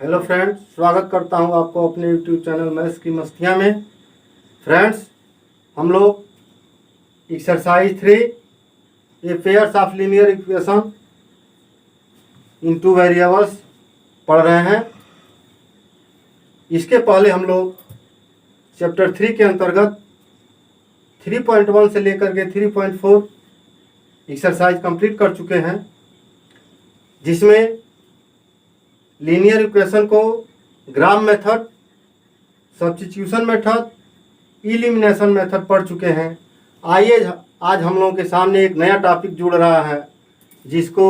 Hello friends, स्वागत करता हूं आपको अपने यूट्यूब चैनल मैथ्स की मस्तियां में। फ्रेंड्स, हम लोग exercise 3 A pairs of linear equation in two variables पढ़ रहे हैं। इसके पहले हम लोग चैप्टर 3 के अंतर्गत 3.1 से लेकर के 3.4 एक्सरसाइज कंप्लीट कर चुके हैं, जिसमें लीनियर इक्वेशन को graph method, substitution method, elimination method पढ़ चुके हैं। आइए आज हम लोगों के सामने एक नया टॉपिक जुड़ रहा है, जिसको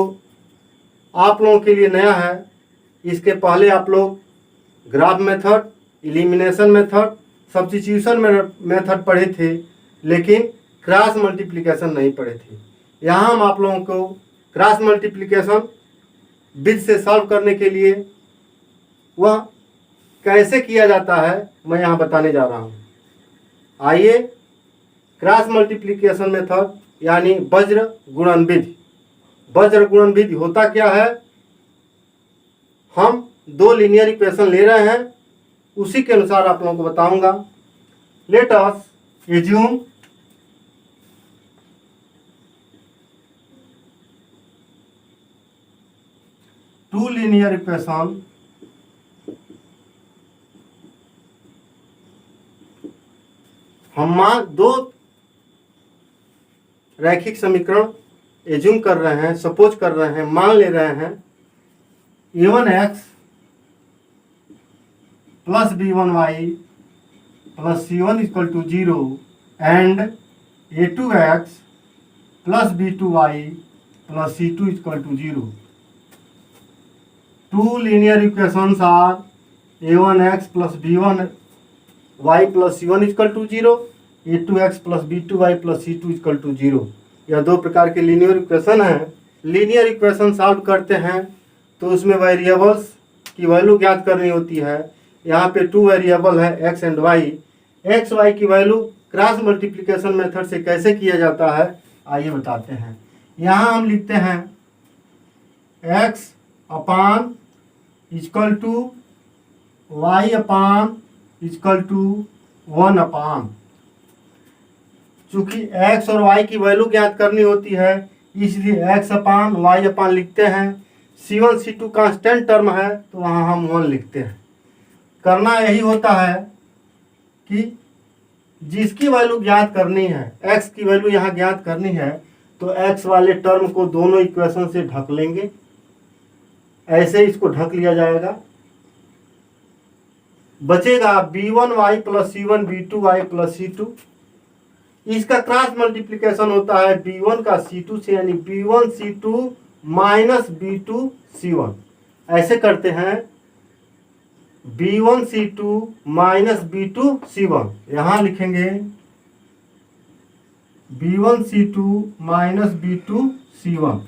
आप लोगों के लिए नया है। इसके पहले आप लोग graph method, elimination method, substitution method पढ़े थे, लेकिन क्रॉस मल्टीप्लिकेशन नहीं पढ़े थे। यहाँ हम आप लोगों को क्रॉस मल्टीप्लिकेशन विधि से सॉल्व करने के लिए वह कैसे किया जाता है मैं यहाँ बताने जा रहा हूँ। आइए, क्रॉस मल्टीप्लिकेशन मेथड यानी वज्र गुणन विधि। वज्र गुणन विधि होता क्या है? हम दो लीनियर इक्वेशन ले रहे हैं, उसी के अनुसार आप लोगों को बताऊंगा। Let us assume two linear equation हम दो रैखिक समीकरण एज्यूम कर रहे हैं, सपोज कर रहे हैं, मान ले रहे हैं। a1x plus b1y plus c1 equal to 0 and a2x plus b2y plus c2 equal to 0। Two linear equations are a1x plus b1y plus c1 equal to 0, a2x plus b2y plus c2 equal to 0। यह दो प्रकार के linear equation हैं। Linear equation solve करते हैं तो उसमें variables की वैल्यू ज्ञात करनी होती है। यहाँ पे 2 वेरिएबल है x and y। X y की वैल्यू क्रॉस मल्टीप्लिकेशन मेथड से कैसे किया जाता है आइए बताते हैं। यहाँ हम लिखते हैं x upon equal to y upon equal to 1 upon. चूंकि x और y की वैल्यू ज्ञात करनी होती है, इसलिए x अपान y अपान लिखते हैं। c1 c2 कांस्टेंट टर्म है तो वहाँ हम 1 लिखते हैं। करना यही होता है कि जिसकी वैल्यू ज्ञात करनी है, x की वैल्यू यहाँ ज्ञात करनी है, तो x वाले टर्म को दोनों इक्वेशन से ढक लेंगे। ऐसे इसको ढक लिया जाएगा। बचेगा b1y plus c1 b2y plus c2। इसका क्रॉस मल्टीप्लिकेशन होता है b1 का c2 से, यानी b1 c2 minus b2 c1। ऐसे करते हैं b1 c2 minus b2 c1। यहाँ लिखेंगे b1 c2 minus b2 c1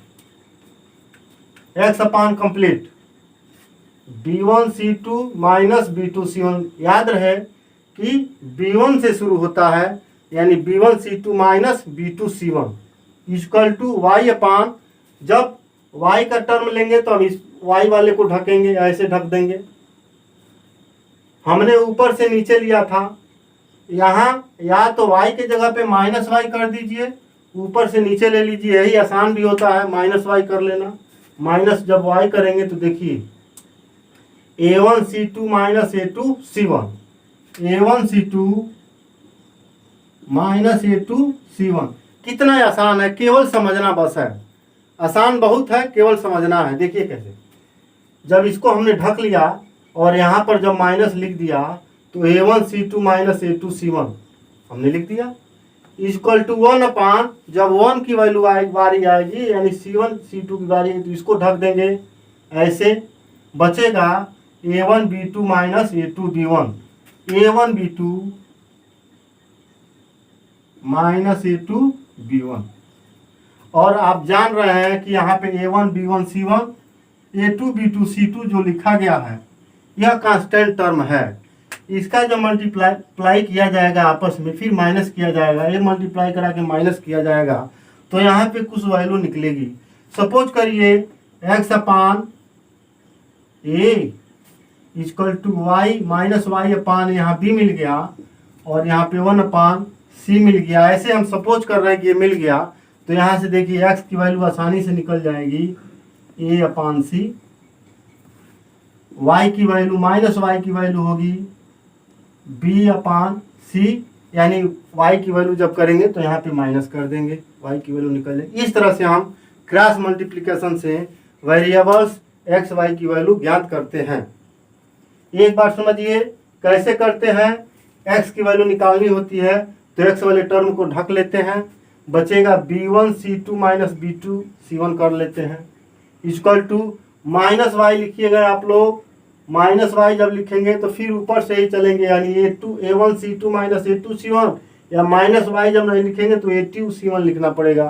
X upon complete b1 c2 minus b2 c1। याद रहे कि b1 से शुरू होता है, यानी b1 c2 minus b2 c1 equal to y upon, जब y का टर्म लेंगे तो हम इस y वाले को ढकेंगे, ऐसे ढक देंगे। हमने ऊपर से नीचे लिया था, यहाँ या तो y के जगह पे माइनस y कर दीजिए, ऊपर से नीचे ले लीजिए, यही आसान भी होता है माइनस y कर लेना। माइनस जब y करेंगे तो देखिए a1 c2 minus a2 c1, a1 c2 minus a2 c1। कितना आसान है, केवल समझना बस है। आसान बहुत है, केवल समझना है। देखिए कैसे, जब इसको हमने ढक लिया और यहाँ पर जब माइनस लिख दिया तो a1 c2 minus a2 c1 हमने लिख दिया इक्वल टू 1 अपान, जब 1 की वैल्यू बारी आएगी, यानी c1 c2 की बारी है, तो इसको ढक देंगे। ऐसे बचेगा a1 b2 minus a2 b1, a1 b2 minus a2 b1। और आप जान रहे हैं कि यहाँ पे a1 b1 c1, a2 b2 c2 जो लिखा गया है यह कांस्टेंट टर्म है। इसका जो मल्टीप्लाई किया जाएगा आपस में, फिर माइनस किया जाएगा, ये मल्टीप्लाई करा के माइनस किया जाएगा, तो यहाँ पे कुछ वैल्यू निकलेगी। सपोज करिए x upon a equal to y minus y upon यहाँ बी मिल गया और यहाँ पे 1 अपान सी मिल गया। ऐसे हम सपोज कर रहे हैं कि ये मिल गया, तो यहाँ से देखिए एक्स की वैल्यू आसानी से निकल जाएगी ए अपान सी, वाई की वैल्यू माइनस वाई की वैल्यू होगी बी अपान सी, यानी y की वैल्यू जब करेंगे तो यहाँ पे माइनस कर देंगे, y की वैल्यू निकल जाएगी। इस तरह से हम क्रॉस मल्टीप्लिकेशन से वेरिएबल्स x y की वैल्यू ज्ञात करते हैं। एक बार समझिए कैसे करते हैं। x की वैल्यू निकालनी होती है तो x वाले टर्म को ढक लेते हैं, बचेगा b1 c2 minus b2 c1 कर लेते हैं, इक्वल टू माइनस वाई लिखिएगा आप लोग। माइनस वाई जब लिखेंगे तो फिर ऊपर से ही चलेंगे, यानी a1 c2 minus a2 c1, या माइनस वाई जब नहीं लिखेंगे तो a2 c1 लिखना पड़ेगा,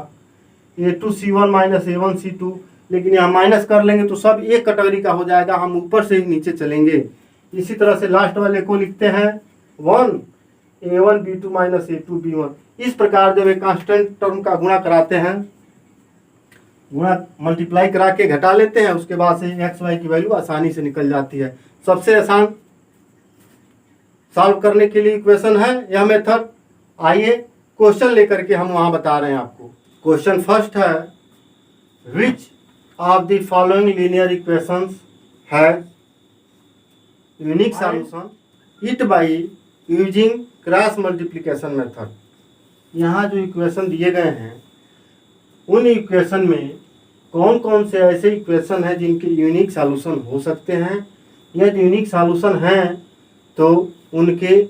a2 c1 minus a1 c2। लेकिन यहाँ माइनस कर लेंगे तो सब एक कैटेगरी का हो जाएगा, हम ऊपर से ही नीचे चलेंगे। इसी तरह से लास्ट वाले को लिखते हैं 1 a1 b2 minus a2 b1। इस प्रकार जब एक कांस्टेंट टर्म का गुणा कराते हैं, गुणा मल्टीप्लाई करा के घटा लेते हैं, उसके बाद से एक्स वाई की वैल्यू आसानी से निकल जाती है। सबसे आसान सॉल्व करने के लिए इक्वेशन है यह मेथड। आइए क्वेश्चन लेकर के हम वहां बता रहे हैं आपको। क्वेश्चन फर्स्ट है, which of the following linear equations has unique solution it by using cross multiplication method. यहाँ जो इक्वेशन दिए गए हैं उन इक्वेशन में कौन कौन से ऐसे इक्वेशन हैं जिनके यूनिक सॉल्यूशन हो सकते हैं। यदि यूनिक सॉल्यूशन हैं तो उनके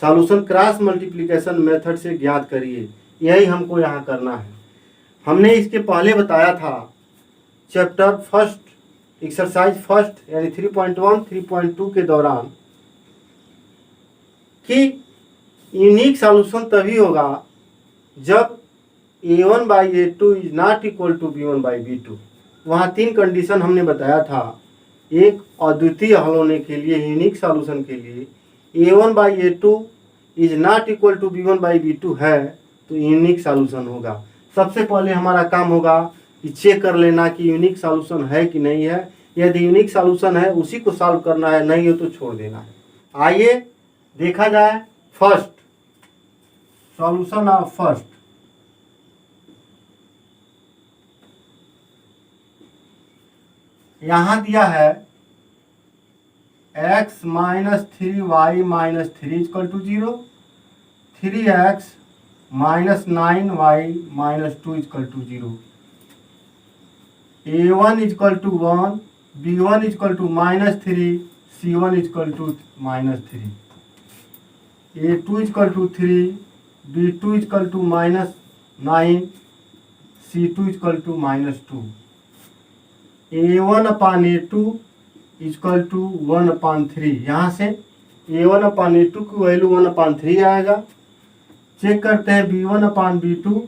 सॉल्यूशन क्रॉस मल्टीप्लिकेशन मेथड से ज्ञात करिए। यही हमको यहाँ करना है। हमने इसके पहले बताया था चैप्टर फर्स्ट एक्सरसाइज फर्स्ट यानी 3.1 3.2 के दौरान कि यूनिक सॉल्यूशन तभी होगा जब a1 by a2 is not equal to b1 by b2। वहाँ 3 कंडीशन हमने बताया था। एक अद्वितीय हल होने के लिए, यूनिक सॉल्यूशन के लिए a1 by a2 is not equal to b1 by b2 है तो यूनिक सॉल्यूशन होगा। सबसे पहले हमारा काम होगा कि चेक कर लेना कि यूनिक सॉल्यूशन है कि नहीं है। यदि यूनिक सॉल्यूशन है उसी को सॉल्व करना है, नहीं हो तो छोड़ देना है। आइए देखा जाए फर्स्ट सॉल्यूशन ऑफ फर्स्ट। यहाँ दिया है x minus 3y minus 3 equal to 0, 3x minus 9y minus 2 equal to 0, a1 equal to 1, b1 equal to minus 3, c1 equal to minus 3, a2 equal to 3, b2 equal to minus 9, c2 equal to minus 2, a1 upon a2 equal to 1 upon 3। यहाँ से a1 upon a2 की value 1 upon 3 आएगा। Check करते हैं b1 upon b2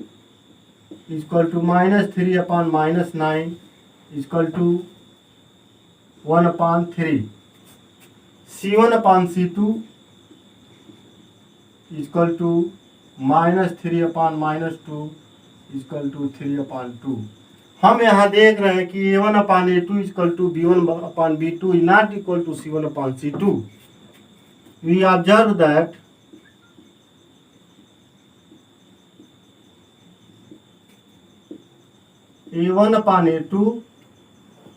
equal to minus 3 upon minus 9 equal to 1 upon 3, c1 upon c2 equal to minus 3 upon minus 2 equal to 3 upon 2। हम यहाँ देख रहे हैं कि a1 upon a2 equal to b1 upon b2 is not equal to c1 upon c2। We observe that a1 upon a2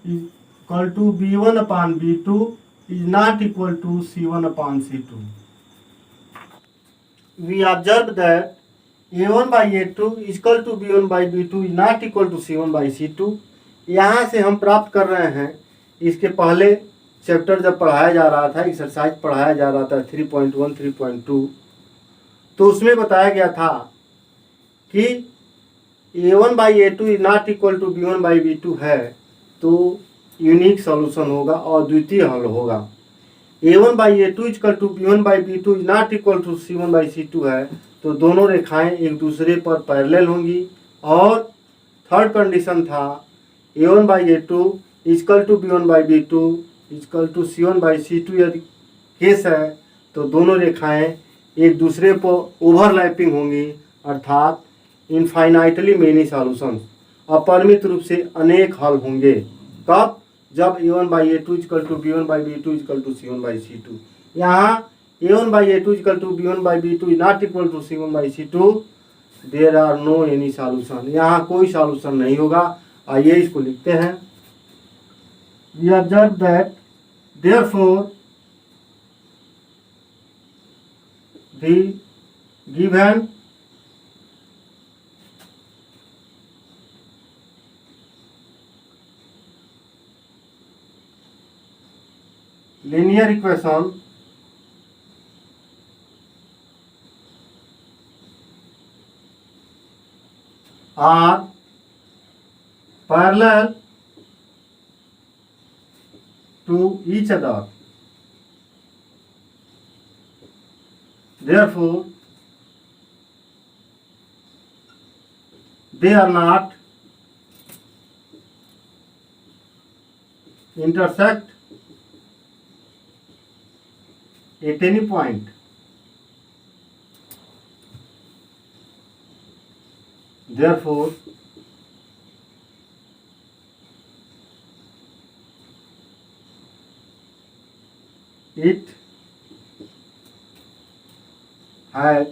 equal to b1 upon b2 is not equal to c1 upon c2। We observe that a1 by a2 equal to b1 by b2 is not equal to c1 by c2। यहाँ से हम प्राप्त कर रहे हैं, इसके पहले chapter जब पढ़ाया जा रहा था, एक्सरसाइज पढ़ाया जा रहा था 3.1 3.2, तो उसमें बताया गया था कि a1 by a2 is not equal to b1 by b2 है तो यूनिक सॉल्यूशन होगा और द्वितीय हल होगा। a1 by a2 equal to b1 by b2 is not equal to c1 by c2 है तो दोनों रेखाएं एक दूसरे पर पैरेलल होंगी। और थर्ड कंडीशन था a1 by a2 equal to b1 by b2 equal to c1 by c2। यदि केस है तो दोनों रेखाएं एक दूसरे पर ओवरलैपिंग होंगी, अर्थात इनफाइनाइटली मेनी सॉल्यूशंस, अपरिमित रूप से अनेक हल होंगे। कब? जब A1/A2 equal to B1/B2 equal to C1/C2। यहाँ A1/A2 equal to B1/B2 is not equal to C1/C2, there are no any solution. यहाँ कोई सॉल्यूशन नहीं होगा। आइए इसको लिखते हैं। We observe that therefore the given linear equation are parallel to each other, therefore they are not intersect at any point. Therefore, it has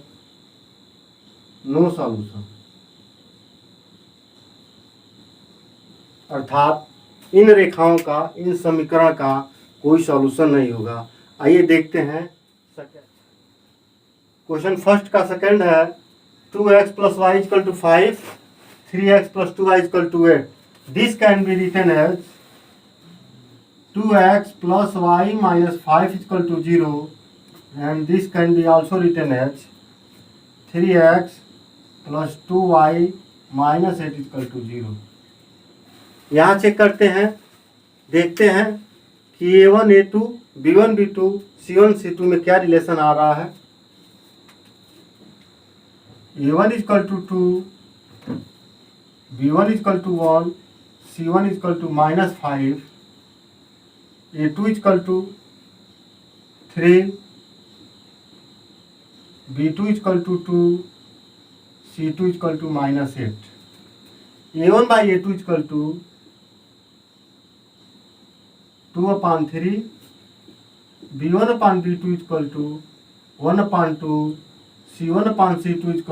no solution. अर्थात इन रेखाओं का, इन समीकरण का कोई सॉल्यूशन नहीं होगा। आइए देखते हैं क्वेश्चन फर्स्ट का सेकंड है 2x + y = 5, 3x + 2y = 8. This can be written as 2x + y - 5 = 0, and this can be also written as 3x + 2y - 8 = 0. यहाँ चेक करते हैं, देखते हैं कि A1 A2 B1 B2 C1 C2 में क्या रिलेशन आ रहा है। A1 = 2, B1 = 1, C1 = -5, A2 = 3, B2 = 2, C2 = -8. A1/A2 = 2/3, B1/B2 = 1/2, C1/C2 =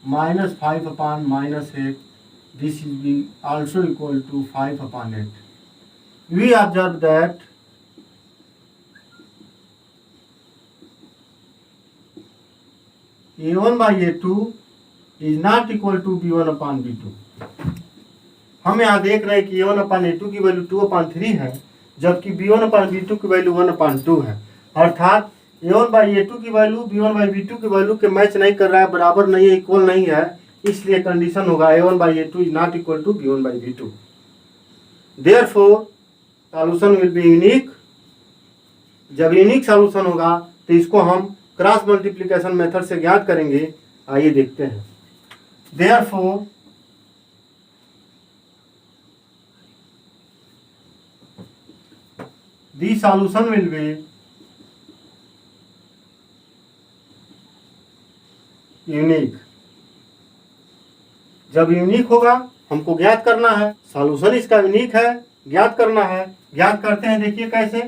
-5/-8. This is also equal to 5/8. We observe that A1/A2 is not equal to B1/B2. हम यहाँ देख रहे हैं कि A1/A2 की वैल्यू 2/3 है, जबकि B1/B2 की वैल्यू 1/2 है। अर्थात A1/A2 की वैल्यू B1/B2 की वैल्यू के मैच नहीं कर रहा है, बराबर नहीं है, इक्वल नहीं है। इसलिए कंडीशन होगा A1/A2 is not equal to B1/B2। Therefore solution will be unique. जब यूनिक सॉल्यूशन होगा तो इसको हम क्रॉस मल्टीप्लिकेशन मेथड से ज्ञात करेंगे। आइए देखते हैं। Therefore the solution will be unique. जब यूनिक होगा हमको ज्ञात करना है, सॉल्यूशन इसका यूनिक है, ज्ञात करना है। ज्ञात करते हैं, देखिए कैसे।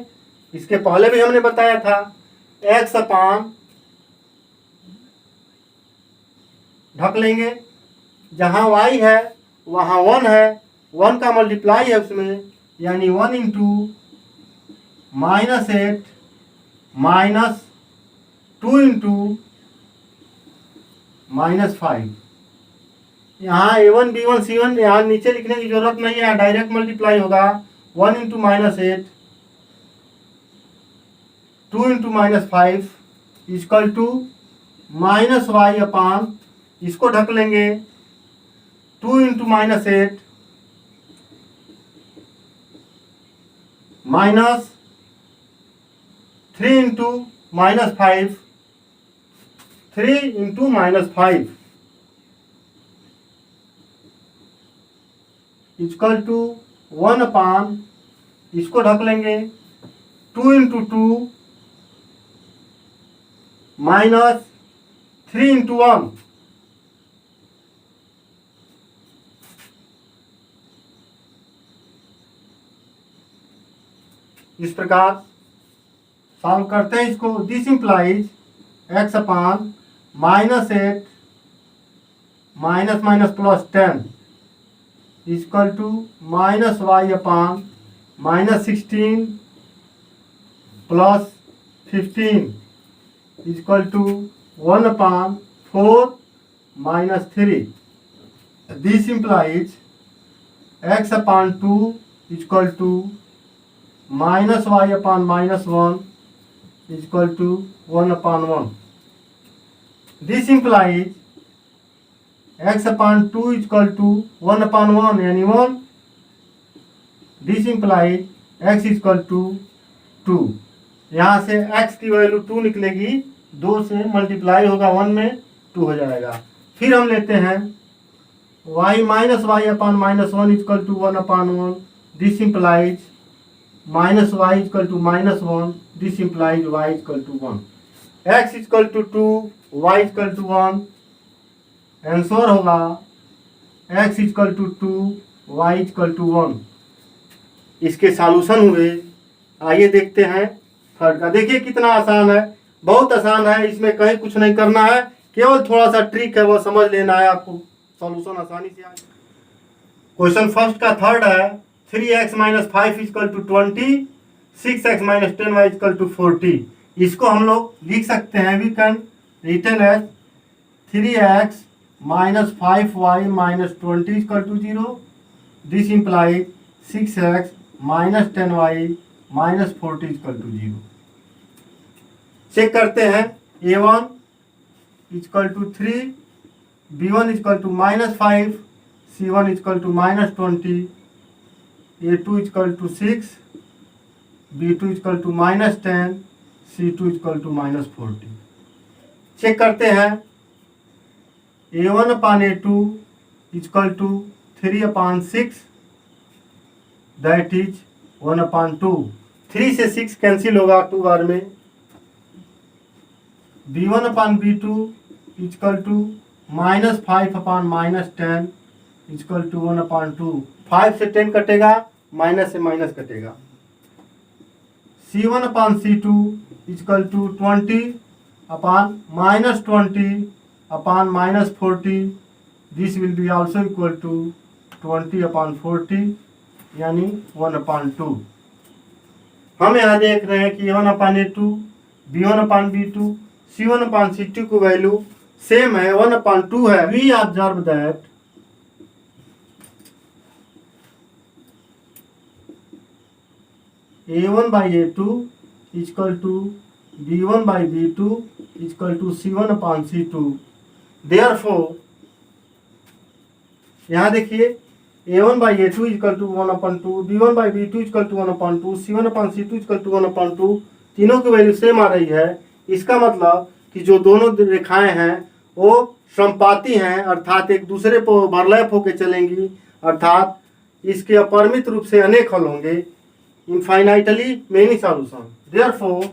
इसके पहले भी हमने बताया था x अपान ढक लेंगे, जहां y है वहां 1 है, 1 का मल्टीप्लाई है उसमें, यानी 1 × -8 -2 × -5। यहाँ A1 B1 C1 यहाँ नीचे लिखने की जरूरत नहीं है, डायरेक्ट मल्टीप्लाई होगा। 1 × -8 2 × -5 इक्वल टू -y अपान, इसको ढक लेंगे 2 × -8 माइनस 3 × -5, 3 × -5 इक्वल टू 1 अपान, इसको ढक लेंगे 2 × 2 माइनस 3 × 1। इस प्रकार सॉल्व करते हैं इसको। This implies x upon -8 minus minus plus 10 equal to -y upon -16 plus 15 equal to 1 upon 4 -3। This implies x upon 2 equal to -y upon -1 equal to 1 upon 1। This implies x upon 2 equal to 1 upon 1 यानी 1। This implies x equal to 2। यहाँ से x की value 2 निकलेगी, 2 से multiply होगा 1 में 2 हो जाएगा। फिर हम लेते हैं y minus y upon -1 equal to 1 upon 1। This implies -y equal to -1। This implies y equal to 1। x equal to 2, y equal to 1। Answer होगा x equal to 2, y equal to 1। इसके सॉल्यूशन हुए। आइए देखते हैं third का। देखिए कितना आसान है, बहुत आसान है, इसमें कहीं कुछ नहीं करना है, केवल थोड़ा सा ट्रिक है वो समझ लेना है, आपको सॉल्यूशन आसानी से आएगा। क्वेश्चन फर्स्ट का थर्ड है 3x - 5 equal to 20, 6x - 10y equal to 40। इसको हम लोग लिख सकते हैं, we can written as 3x - 5y - 20 equal to 0। This implies 6x - 10y - 40 equal to 0। Check करते हैं। a1 equal to 3, b1 equal to -5, c1 equal to -20, a2 equal to 6, b2 equal to -10, c2 equal to -40। Check करते हैं। a1 upon a2 equal to 3 upon 6 that is 1 upon 2। 3 से 6 cancel होगा 2 बार में। b1 upon b2 equal to -5 upon -10 equal to 1 upon 2। 5 से 10 कटेगा, minus से minus कटेगा। c1 upon c2 equal to 20 upon -20 upon -40। This will be also equal to 20 upon 40 यानी 1 upon 2। हम यहाँ देख रहे हैं कि a1 upon a2, b1 upon b2, c1 upon c2 की वैल्यू सेम है, 1 अपान 2 है। We observe that a1 by a2 equal to b1 by b2 equal to c1 upon c2। Therefore यहाँ देखिए a1 by a2 equal to 1 upon 2, b1 by b2 equal to 1 upon 2, c1 upon c2 equal to 1 upon 2। तीनों की value same आ रही है। इसका मतलब कि जो दोनों रेखाएं हैं वो समपाती हैं, अर्थात एक दूसरे पर ओवरलैप होकर चलेंगी, अर्थात इसके अपरिमित रूप से अनेक हल होंगे। Infinitely many solution. Therefore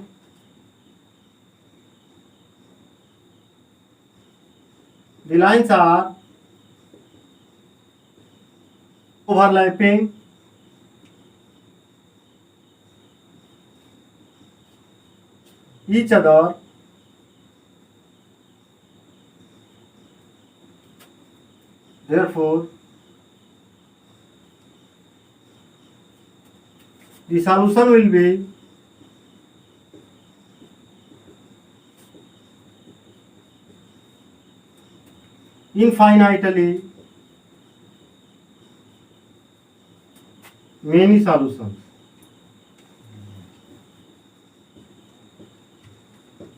the lines are overlapping each other therefore the solution will be infinitely many solutions,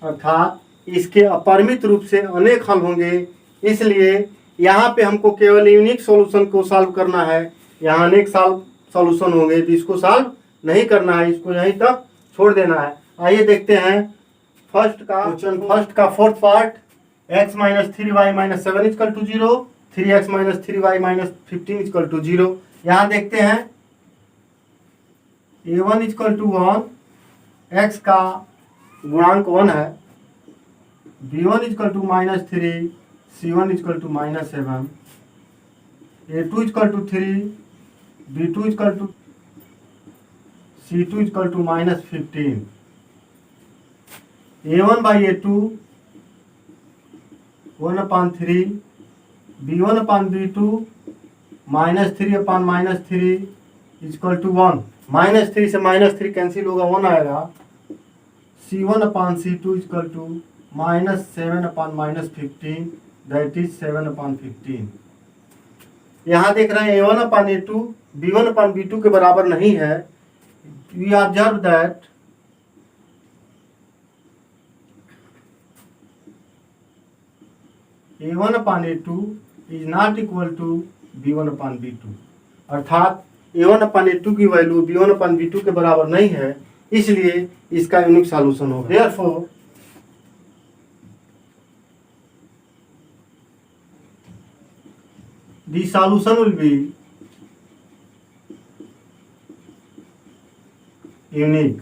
अर्थात इसके अपरिमित रूप से अनेक हल होंगे। इसलिए यहाँ पे हमको केवल यूनिक सॉल्यूशन को सॉल्व करना है, यहाँ अनेक सॉल्यूशन होंगे तो इसको सॉल्व नहीं करना है, इसको यहीं तक छोड़ देना है। आइए देखते हैं फर्स्ट का fourth part. x - 3y - 7 equal to 0, 3x - 3y - 15 equal to 0। यहाँ देखते हैं a1 इक्वल टू 1, x का गुणांक 1 है, b1 equal to -3, c1 equal to -7, a2 equal to 3, b2 equal to C2 equal to -15, A1 by A2 1/3, B1 upon B2 -3 upon -3 equal to 1। -3 से -3 cancel होगा, 1 आएगा। C1 upon C2 equal to -7 upon -15, that is 7 upon 15। यहाँ देख रहे हैं A1 upon A2 B1 upon B2 के बराबर नहीं है। We observe that A1 upon A2 is not equal to B1 upon B2, अर्थात A1 अपन A2 की वैल्यू B1 अपन B2 के बराबर नहीं है, इसलिए इसका यूनिक सॉल्यूशन होगा। Therefore, the solution will be unique।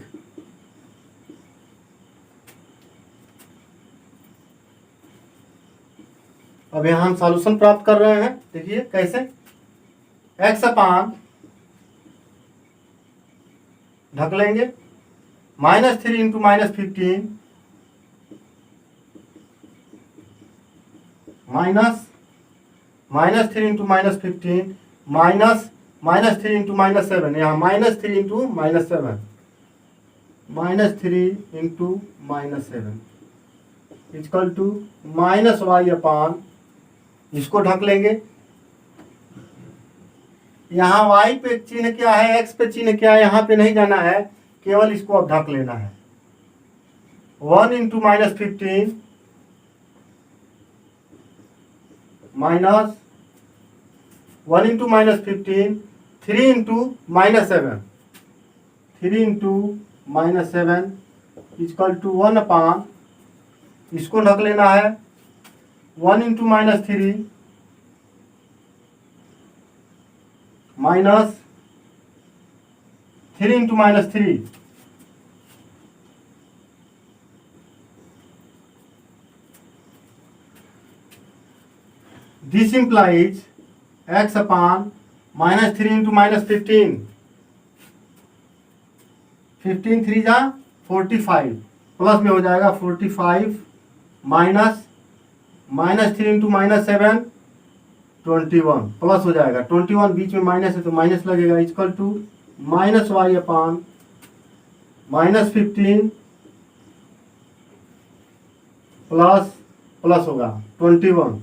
अब यहां हम सॉल्यूशन प्राप्त कर रहे हैं, देखिए कैसे। x अपान ढक लेंगे -3 इंटू -15 -3 इंटू -15 -3 इंटू -7, यहाँ -3 into -7 -3 into -7 equal to -y upon, इसको ढक लेंगे। यहाँ y पे चिन्ह क्या है, x पे चिन्ह क्या है, यहाँ पे नहीं जाना है, केवल इसको अब ढक लेना है। 1 into -15 minus 1 into -15, 3 into -7, 3 into -7 equal to 1 upon, इसको ढक लेना है। 1 into -3 minus 3 into -3 this implies x upon -3 into -15, 15 3 जा 45, प्लस में हो जाएगा 45 माइनस -3 इंटू -7 21, प्लस हो जाएगा 21, बीच में माइनस है तो माइनस लगेगा, equal to -y upon -15 plus plus होगा 21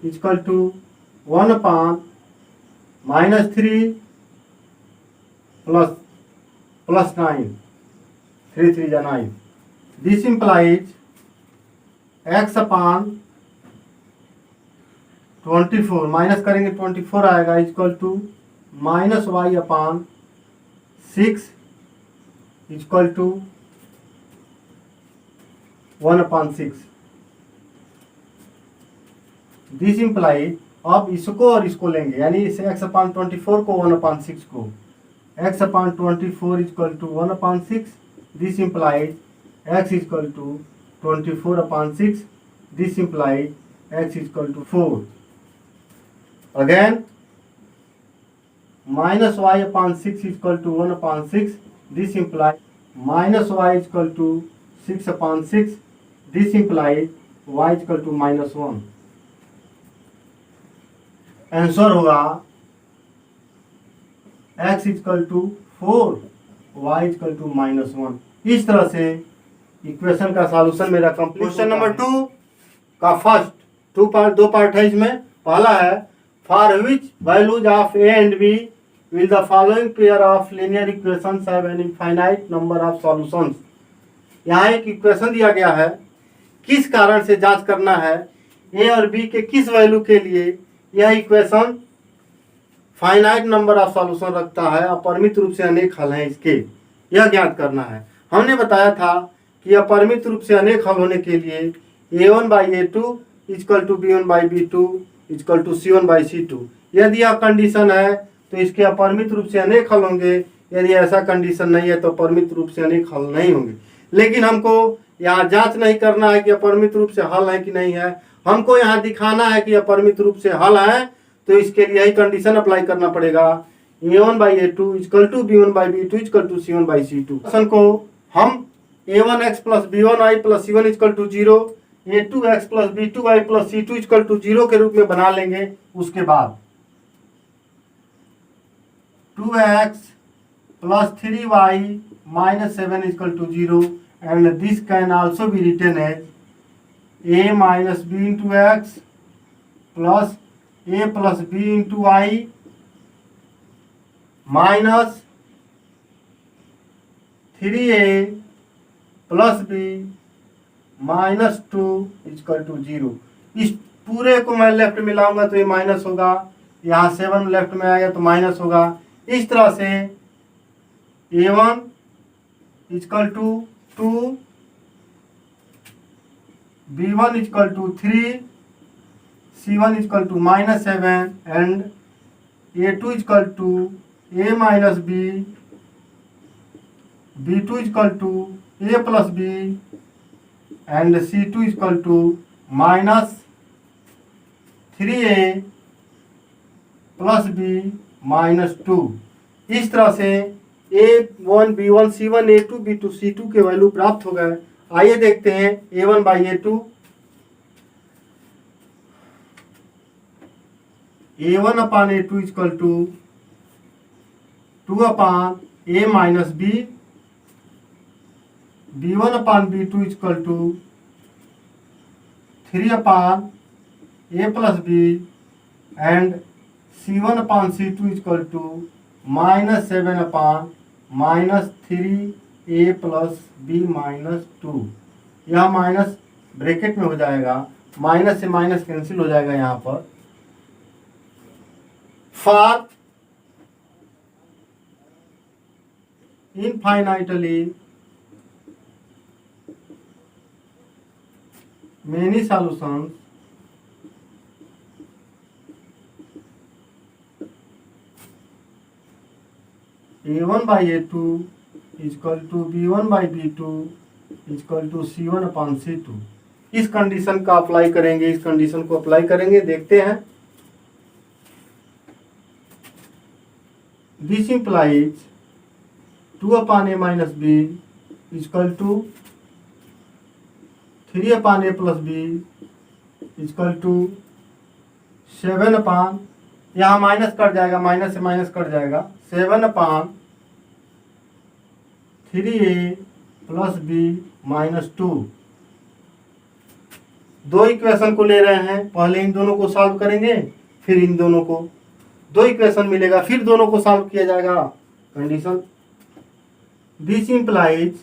इक्वल टू 1 अपान -3 प्लस 9, 3 3 जा 9। This implies x upon 24, minus करेंगे 24 आएगा, equal to -y upon 6 equal to 1/6। This implies, अब इसको और इसको लेंगे, यानी इस x अपान 24 को 1/6 को, x upon 24 equal to 1/6। This implies x equal to 24/6। This implies x equal to 4। Again -y upon 6 equal to 1/6। This implies -y equal to 6/6। This implies y equal to -1। Answer होगा x equal to 4, y equal to -1। इस तरह से equation का solution मेरा complete. Question number 2 का first दो part है इसमें। पहला है for which values of a and b will the following pair of linear equations have an infinite number of solutions. यहाँ एक इक्वेशन दिया गया है, किस कारण से जांच करना है a और b के किस वैल्यू के लिए यह equation finite number of solution रखता है, अपरिमित रूप से अनेक हल हैं इसके, यह ज्ञात करना है। हमने बताया था कि अपरिमित रूप से अनेक हल होने के लिए a1 by a2 equal to b1 by b2 equal to c1 by c2। यदि यह कंडीशन है तो इसके अपरिमित रूप से अनेक हल होंगे, यदि ऐसा कंडीशन नहीं है तो अपरिमित रूप से अनेक हल नहीं होंगे। लेकिन हमको यहाँ जांच नहीं करना है कि अपरिमित रूप से हल है कि नहीं है, हमको यहाँ दिखाना है कि अपरिमित रूप से हल है, तो इसके लिए यही कंडीशन अप्लाई करना पड़ेगा। A1/A2 equal to B1/B2 equal to C1/C2। Question को हम A1x plus B1i plus C1 equal to 0, A2x plus B2i plus C2 equal to 0 के रूप में बना लेंगे। उसके बाद 2x plus 3y minus 7 is equal to 0, and this can also be written as a minus b into x plus a plus b into y minus 3a plus b minus 2 is equal to 0। इस पूरे को मैं left में लाऊंगा तो ये minus होगा, यहाँ 7 लेफ्ट में आएगा तो माइनस होगा। इस तरह से A1 equal to 2, B1 equal to 3, C1 equal to -7 and A2 equal to A minus B, B2 equal to A plus B and C2 equal to -3A plus B minus 2। इस तरह से A1 B1 C1 A2 B2 C2 के value प्राप्त हो गए। आइए देखते हैं A1/A2। A1 upon A2 equal to 2 upon A minus B, B1 upon B2 equal to 3 upon A plus B and C1 upon C2 equal to -7 upon -3A plus B minus 2। यह minus bracket में हो जाएगा, minus से minus cancel हो जाएगा यहाँ पर। For infinitely many solutions A1/A2 equal to B1/B2 equal to C1 upon C2। इस कंडीशन का अप्लाई करेंगे, इस कंडीशन को अप्लाई करेंगे। देखते हैं। This implies 2 upon A minus B equal to 3 upon A plus B equal to 7 upon, यहाँ minus कट जाएगा, माइनस से माइनस कट जाएगा, 7 upon 3A plus B minus 2। दो इक्वेशन को ले रहे हैं, पहले इन दोनों को सॉल्व करेंगे, फिर इन दोनों को। दो इक्वेशन मिलेगा, फिर दोनों को सॉल्व किया जाएगा। Condition this implies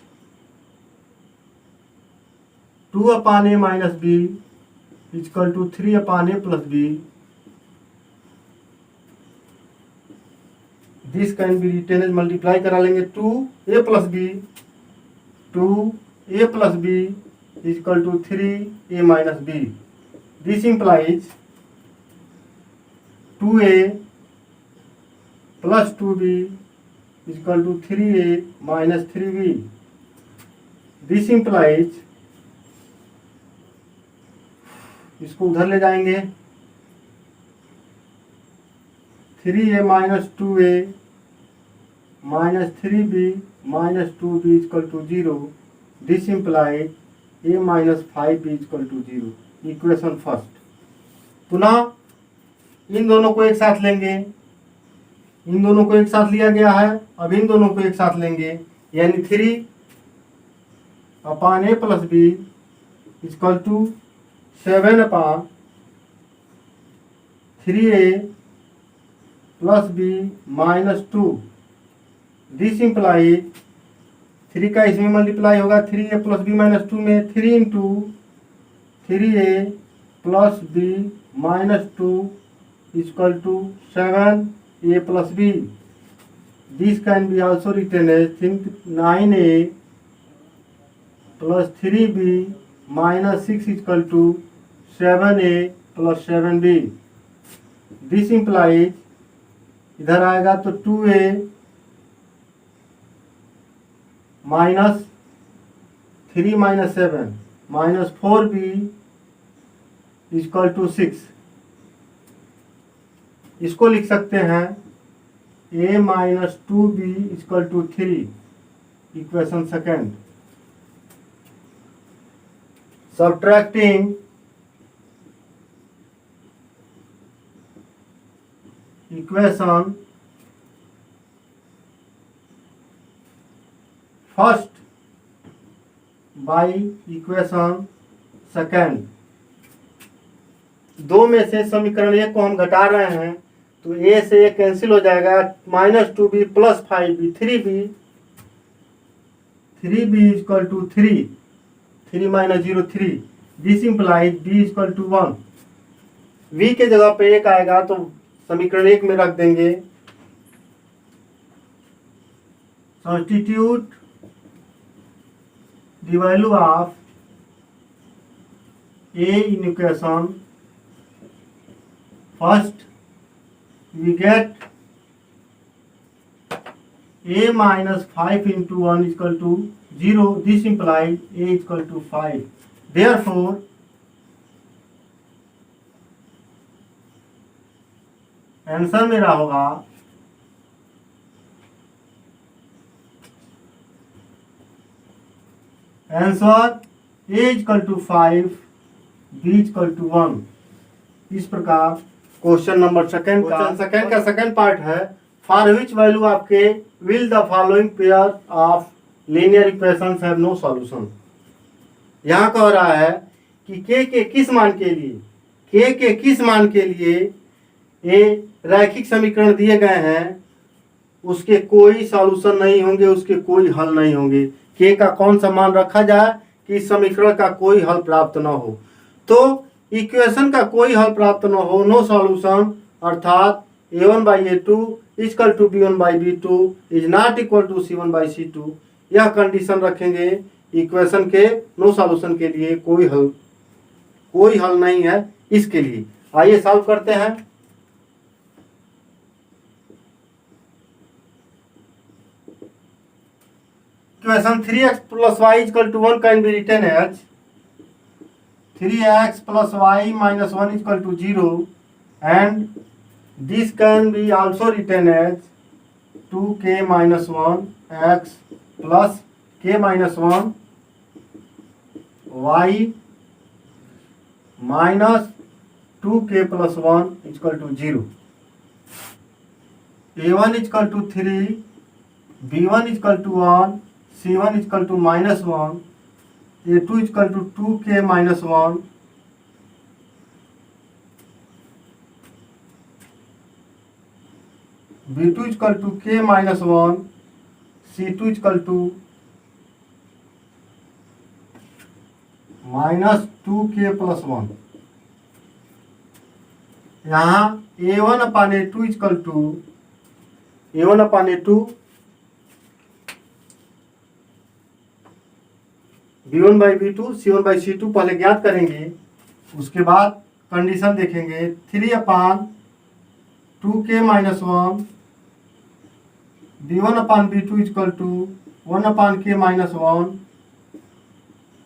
2 upon A minus B equal to 3 upon A plus B। This can be written as, multiply करा लेंगे 2A plus B, 2A plus B equal to 3A minus B। This implies 2A plus 2B equal to 3A minus 3B। This implies, इसको उधर ले जाएंगे, 3A minus 2A minus 3B minus 2B equal to 0। This implies A minus 5B equal to 0। Equation first. पुनः इन दोनों को एक साथ लेंगे, इन दोनों को एक साथ लिया गया है, अब इन दोनों को एक साथ लेंगे, यानी 3 upon A plus B equal to 7 upon 3A plus B minus 2। This implies 3 का इसमें मल्टीप्लाई होगा, 3A प्लस B माइनस 2 में, 3 into 3A plus B minus 2 equal to 7A plus B। This can be also written as 9A plus 3B minus 6 equal to 7A plus 7B। This implies, इधर आएगा तो 2A minus 3 minus 7 minus 4B equal to 6। इसको लिख सकते हैं a minus 2b equal to 3, equation second. Subtracting equation first by equation second. दो में से समीकरण एक को हम घटा रहे हैं तो a से a कैंसिल हो जाएगा, -2b plus 5b, 3b equal to 3, 3 minus 0 3। This implies b equal to 1। v के जगह पे 1 आएगा तो समीकरण 1 में रख देंगे। Substitute the value of a in equation first, we get a minus 5 into 1 equal to 0. This implies a equal to 5. Therefore answer मेरा होगा answer a equal to 5, b equal to 1। इस प्रकार क्वेश्चन नंबर सेकेंड का second part है, for which value आपके will the following pair of linear equations have no solution. यहाँ कह रहा है कि के किस मान के लिए, के किस मान के लिए ये रैखिक समीकरण दिए गए हैं, उसके कोई सॉल्यूशन नहीं होंगे, उसके कोई हल नहीं होंगे। के का कौन सा मान रखा जाए कि इस समीकरण का कोई हल प्राप्त न हो। तो इक्वेशन का कोई हल प्राप्त न हो, नो सॉल्यूशन, अर्थात a1 by a2 equal to b1 by b2 is not equal to c1 by c2। यह कंडीशन रखेंगे इक्वेशन के नो सॉल्यूशन के लिए। कोई हल नहीं है इसके लिए। आइए सॉल्व करते हैं। Equation 3x plus y equal to 1 can be written as 3x plus y minus 1 equal to 0, and this can be also written as 2k minus 1 x plus k minus 1 y minus 2k plus 1 equal to 0। a1 equal to 3, b1 equal to 1, c1 equal to -1, a2 equal to 2k minus 1, b2 equal to k minus 1, c2 equal to minus 2k plus 1। यहाँ a1 upon a2 equal to a1 upon a2 b1 by b2 c1 by c2 पहले ज्ञात करेंगे, उसके बाद condition देखेंगे। 3 upon 2k minus 1 b1 upon b2 equal to 1 upon k minus 1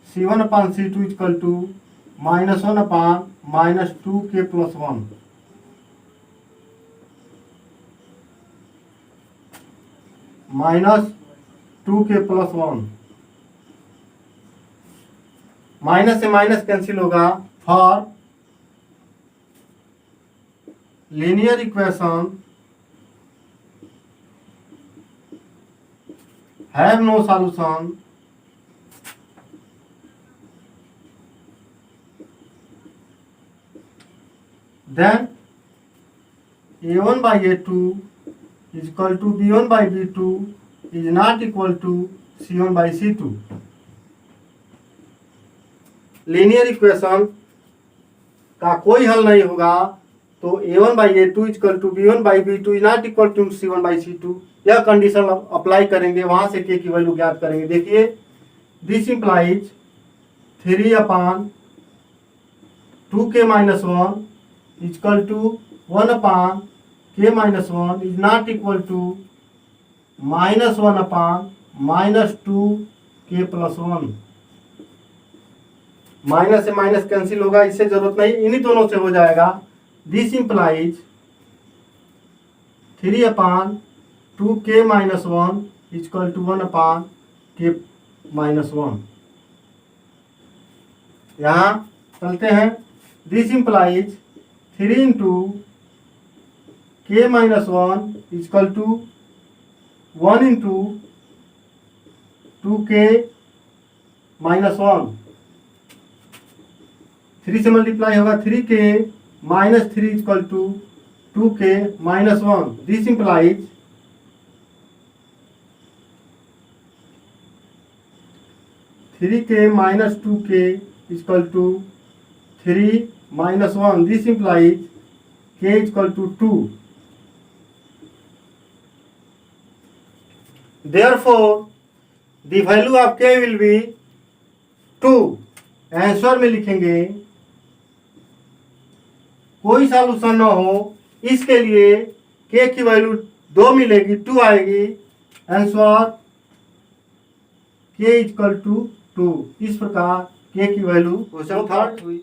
c1 upon c2 equal to -1 upon -2k plus 1। -2k plus 1। Minus से minus cancel होगा। For linear equation have no solution, then a1 by a2 is equal to b1 by b2 is not equal to c1 by c2। Linear equation का कोई हल नहीं होगा तो a1 by a2 equal to b1 by b2 is not equal to c1 by c2। यह condition apply करेंगे, वहां से k की वैल्यू ज्ञात करेंगे। देखिए this implies 3 upon 2k minus 1 equal to 1 upon k minus 1 is not equal to -1 upon -2k plus 1। Minus से minus cancel होगा, इससे जरूरत नहीं, इन्हीं दोनों से हो जाएगा। This implies 3 upon 2k minus 1 equal to 1/k minus 1। यहाँ चलते हैं। This implies 3 into k minus 1 equal to 1 into 2k minus 1। 3 से मल्टीप्लाई होगा 3k minus 3 equal to 2k minus 1। This implies 3k minus 2k equal to 3 minus 1। This implies k equal to 2। Therefore, the value of k will be 2। Answer में लिखेंगे, कोई solution ना हो इसके लिए k की वैल्यू 2 मिलेगी, 2 आएगी। Answer k equal to 2। इस प्रकार k की वैल्यू क्वेश्चन थर्ड हुई।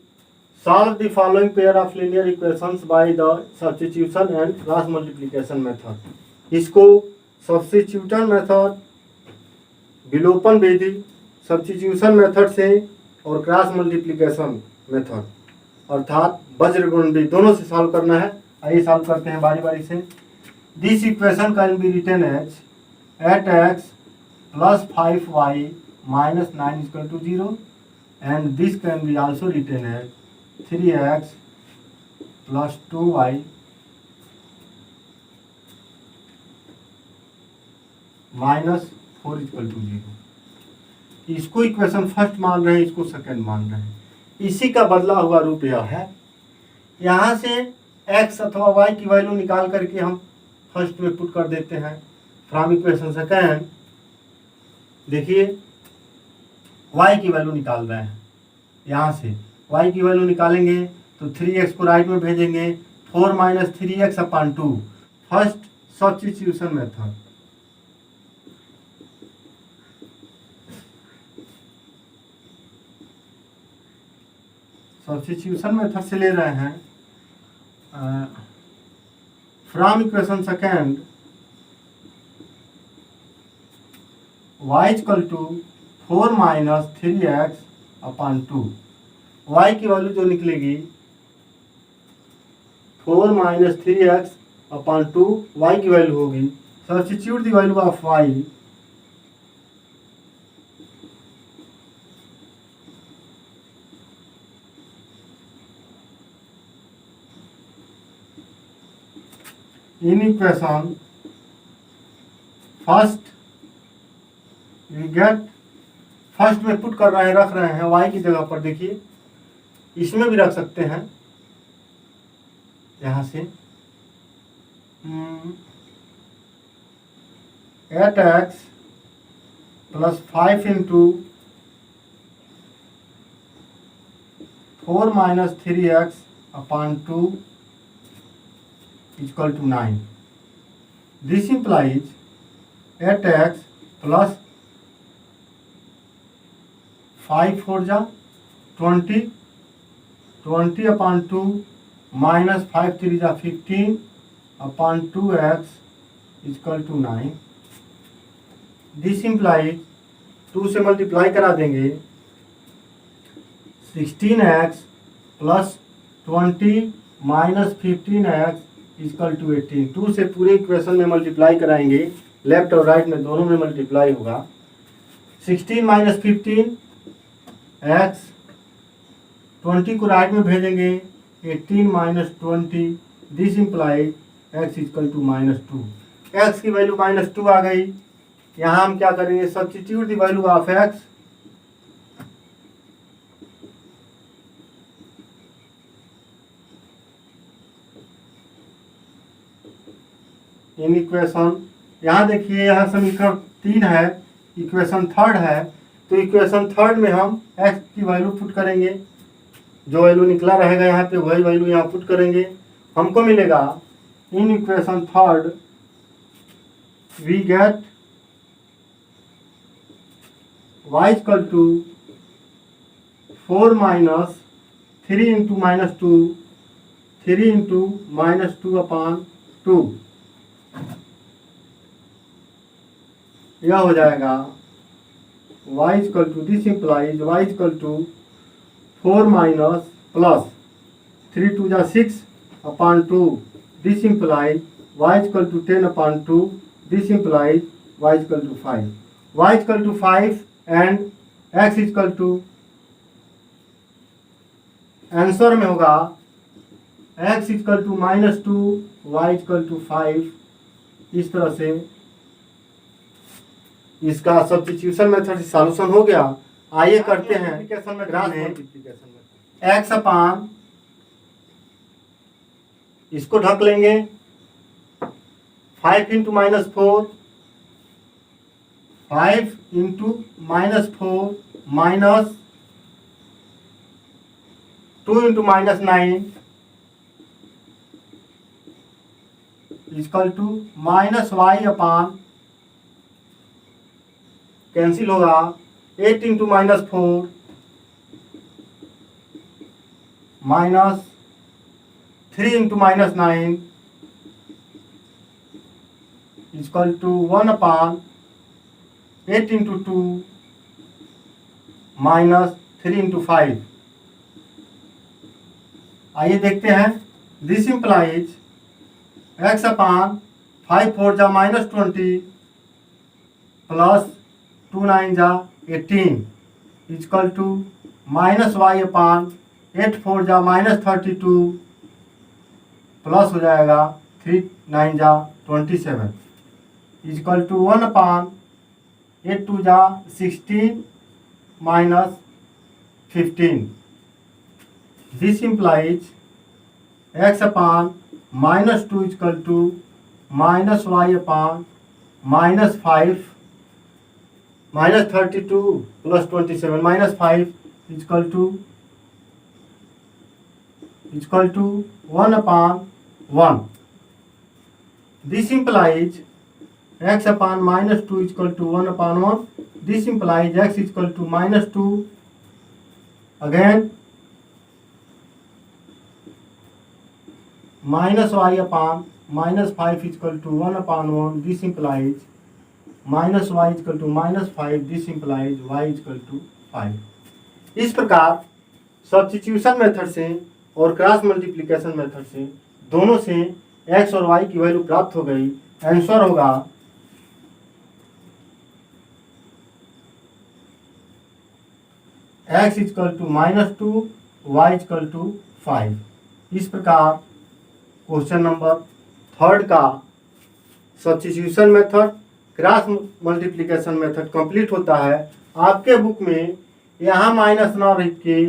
Solve the following pair of linear equations by the substitution and cross multiplication method. इसको सब्स्टिट्यूशन मेथड, विलोपन विधि, सब्स्टिट्यूशन मेथड से और क्रॉस मल्टीप्लिकेशन मेथड अर्थात वज्र गुणन विधि दोनों से सॉल्व करना है। आइए सॉल्व करते हैं बारी बारी से। This equation can be written as 8x plus 5y minus 9 equal to 0 and this can be also written as 3x plus 2y minus 4 equal to 0। इसको इक्वेशन फर्स्ट मान रहे हैं, इसको सेकंड मान रहे हैं। इसी का बदला हुआ रूप यह है। यहाँ से x अथवा y की वैल्यू निकाल करके हम फर्स्ट में पुट कर देते हैं फ्रॉम इक्वेशन सेकंड। देखिए y की वैल्यू निकाल रहे हैं। यहाँ से y की वैल्यू निकालेंगे तो 3x को राइट में भेजेंगे, 4 minus 3x upon 2। First substitution method. Substitution method से ले रहे हैं from equation second y equal to 4 minus 3x upon 2। y की वैल्यू जो निकलेगी 4 माइनस 3x अपॉन 2 y की वैल्यू होगी। Substitute the value of y in equation first we get, first में पुट कर रहे हैं, रख रहे हैं y की जगह पर। देखिए इसमें भी रख सकते हैं, यहाँ से 8x plus 5 into 4 minus 3x upon 2 equal to 9। This implies 8x plus 5 4 जा 20, 20 अपॉन 2 माइनस 5 3 जा 15 upon 2x equal to 9। This implies 2 से मल्टीप्लाई करा देंगे 16x plus 20 minus 15x equal to 18। 2 से पूरे इक्वेशन में मल्टीप्लाई कराएंगे, लेफ्ट और राइट में दोनों में मल्टीप्लाई होगा। 16 माइनस 15 x, 20 को राइट में भेजेंगे 18 minus 20। This imply x equal to minus 2। x की वैल्यू माइनस 2 आ गई। यहाँ हम क्या करेंगे, substitute the value of x। In equation, यहाँ देखिए यहाँ समीकरण 3 है, इक्वेशन थर्ड है, तो इक्वेशन थर्ड में हम x की वैल्यू पुट करेंगे। जो वैल्यू निकला रहेगा यहाँ पे वही वैल्यू यहाँ पुट करेंगे। हमको मिलेगा in equation third we get y equal to 4 minus 3 into minus 2, 3 into minus 2 upon 2। यह हो जाएगा y equal to, this implies y equal to 4 minus plus 3 2 जा 6 upon 2, this implies y equal to 10 upon 2, this implies y equal to 5, y equal to 5 and x equal to, answer में होगा x equal to -2, y equal to 5। इस तरह से इसका substitution method से solution हो गया। आइए करते हैं x अपान, इसको ढक लेंगे 5 into -4, 5 into -4 minus 2 into -9 equal to -y upon, cancel होगा 8 into -4 minus 3 into -9 equal to 1 upon 8 into 2 minus 3 into 5। आइए देखते हैं, दिस इम्प्लाइज x अपान 5 4 जा -20 प्लस 2 9 जा 18 इक्वल टू -y अपान 8 4 जा -32 प्लस हो जाएगा 3 9 जा 27 इक्वल टू 1 अपान 8 2 जा 16 minus 15। This implies x upon -2 equal to -y upon -5 -32 plus 27 -5 equal to 1 upon 1। This implies x upon -2 equal to 1 upon 1। This implies x equal to -2 again -y upon -5 equal to 1 upon 1। This implies -y equal to -5, this implies y equal to 5। इस प्रकार substitution method से और cross multiplication method से दोनों से x और y की value प्राप्त हो गई। आंसर होगा x equal to -2, y equal to 5। इस प्रकार क्वेश्चन नंबर 3 का substitution method, cross multiplication method complete होता है। आपके बुक में यहाँ माइनस ना रख के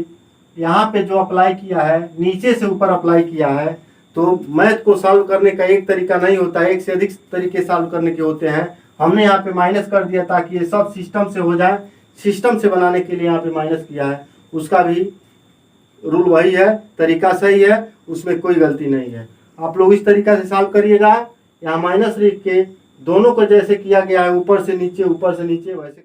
यहाँ पे जो अप्लाई किया है नीचे से ऊपर अप्लाई किया है। तो मैथ को सॉल्व करने का एक तरीका नहीं होता है, एक से अधिक तरीके सॉल्व करने के होते हैं। हमने यहाँ पे माइनस कर दिया ताकि ये सब सिस्टम से हो जाए। सिस्टम से बनाने के लिए यहाँ पे माइनस किया है, उसका भी रूल वही है, तरीका सही है, उसमें कोई गलती नहीं है। आप लोग इस तरीका से सॉल्व करिएगा। यहाँ माइनस लिख के दोनों को जैसे किया गया है ऊपर से नीचे वैसे